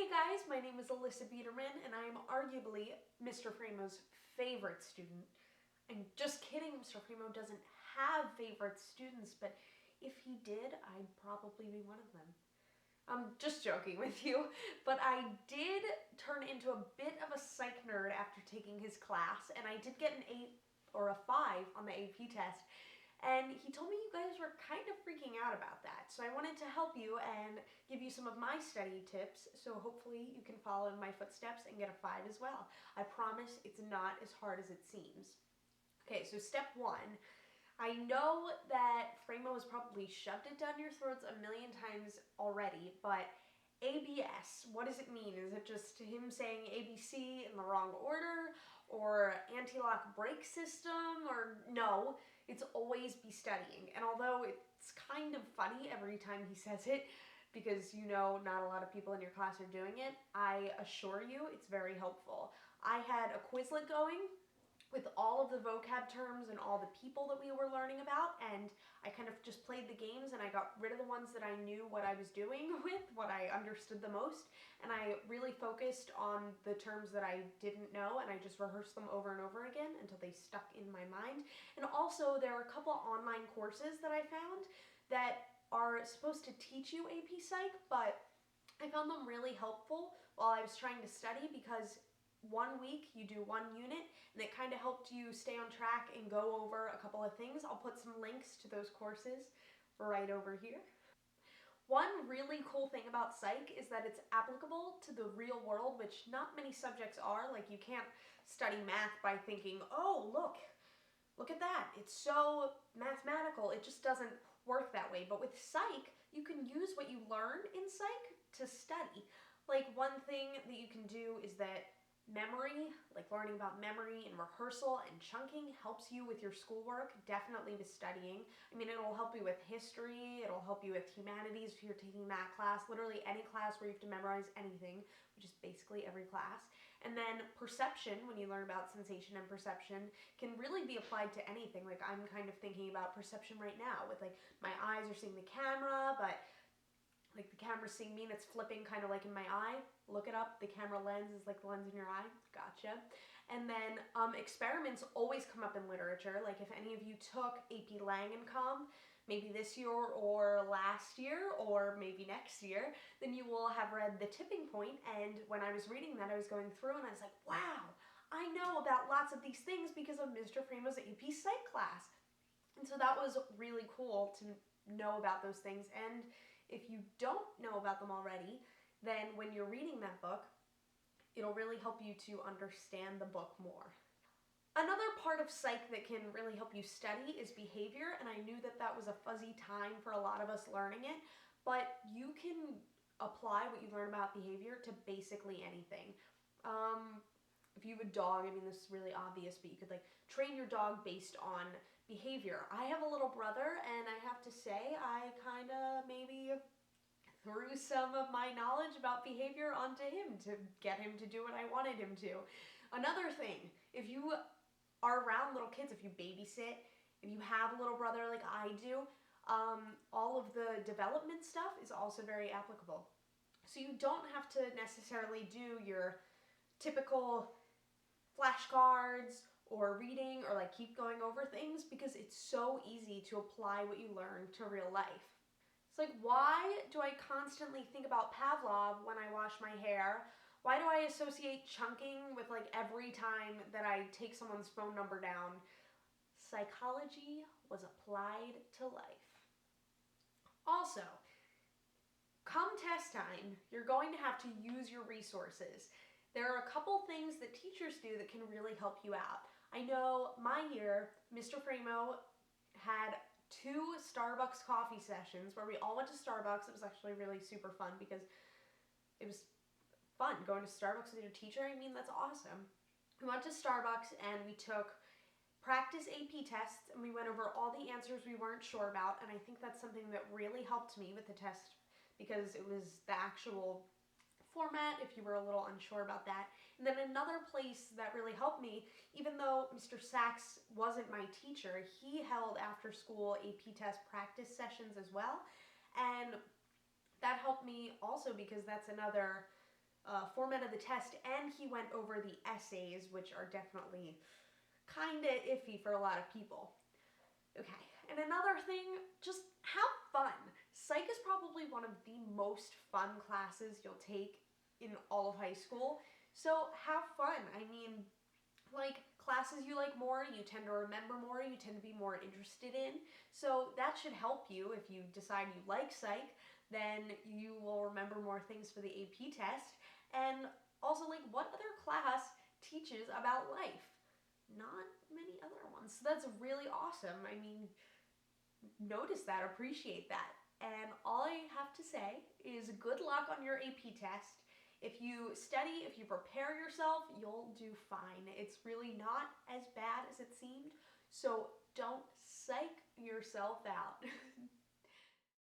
Hey guys, my name is Alyssa Biederman, and I am arguably Mr. Fremo's favorite student. I'm just kidding, Mr. Fremo doesn't have favorite students, but if he did, I'd probably be one of them. I'm just joking with you, but I did turn into a bit of a psych nerd after taking his class, and I did get an 8 or a 5 on the AP test. And he told me you guys were kind of freaking out about that. So I wanted to help you and give you some of my study tips, so hopefully you can follow in my footsteps and get a 5 as well. I promise it's not as hard as it seems. Okay, so step 1. I know that Framo has probably shoved it down your throats a million times already, but ABS, what does it mean? Is it just him saying ABC in the wrong order? Or anti-lock brake system? Or no, it's always be studying. And although it's kind of funny every time he says it, because you know not a lot of people in your class are doing it, I assure you it's very helpful. I had a Quizlet going with all of the vocab terms and all the people that we were learning about, and I kind of just played the games and I got rid of the ones that I knew what I was doing with, what I understood the most, and I really focused on the terms that I didn't know, and I just rehearsed them over and over again until they stuck in my mind. And also there are a couple online courses that I found that are supposed to teach you AP Psych, but I found them really helpful while I was trying to study, because one week you do one unit and it kind of helped you stay on track and go over a couple of things. I'll put some links to those courses right over here. One really cool thing about psych is that it's applicable to the real world, which not many subjects are. Like, you can't study math by thinking, oh, look at that, it's so mathematical. It just doesn't work that way. But with psych, you can use what you learn in psych to study. Like, one thing that you can do is that memory, like learning about memory and rehearsal and chunking, helps you with your schoolwork, definitely with studying. I mean, it'll help you with history, it'll help you with humanities if you're taking that class, literally any class where you have to memorize anything, which is basically every class. And then perception, when you learn about sensation and perception, can really be applied to anything. Like, I'm kind of thinking about perception right now with, like, my eyes are seeing the camera, but like the camera's seeing me and it's flipping kind of like in my eye. Look it up. The camera lens is like the lens in your eye. Gotcha. And then experiments always come up in literature. Like, if any of you took AP Lang and Com, maybe this year or last year or maybe next year, then you will have read The Tipping Point. And when I was reading that, I was going through and I was like, wow, I know about lots of these things because of Mr. Fremo's AP Psych class. And so that was really cool to know about those things. And if you don't know about them already, then when you're reading that book, it'll really help you to understand the book more. Another part of psych that can really help you study is behavior, and I knew that that was a fuzzy time for a lot of us learning it, but you can apply what you learn about behavior to basically anything. If you have a dog, I mean, this is really obvious, but you could, like, train your dog based on behavior. I have a little brother, and I have to say, I kind of maybe threw some of my knowledge about behavior onto him to get him to do what I wanted him to. Another thing, if you are around little kids, if you babysit, if you have a little brother like I do, all of the development stuff is also very applicable. So you don't have to necessarily do your typical flashcards or reading or like keep going over things, because it's so easy to apply what you learn to real life. It's like, why do I constantly think about Pavlov when I wash my hair? Why do I associate chunking with, like, every time that I take someone's phone number down? Psychology was applied to life. Also, come test time, you're going to have to use your resources. There are a couple things that teachers do that can really help you out. I know my year, Mr. Fremo had 2 Starbucks coffee sessions where we all went to Starbucks. It was actually really super fun because it was fun going to Starbucks with your teacher. I mean, that's awesome. We went to Starbucks and we took practice AP tests and we went over all the answers we weren't sure about, and I think that's something that really helped me with the test because it was the actual format if you were a little unsure about that. And then another place that really helped me, even though Mr. Sachs wasn't my teacher, he held after school AP test practice sessions as well. And that helped me also because that's another format of the test, and he went over the essays, which are definitely kind of iffy for a lot of people. Okay, and another thing, just have fun. Psych is probably one of the most fun classes you'll take in all of high school, so have fun. I mean, like classes you like more, you tend to remember more, you tend to be more interested in. So that should help you if you decide you like psych, then you will remember more things for the AP test. And also, like, what other class teaches about life? Not many other ones. So that's really awesome. I mean, notice that, appreciate that. And all I have to say is good luck on your AP test. If you study, if you prepare yourself, you'll do fine. It's really not as bad as it seemed. So don't psych yourself out.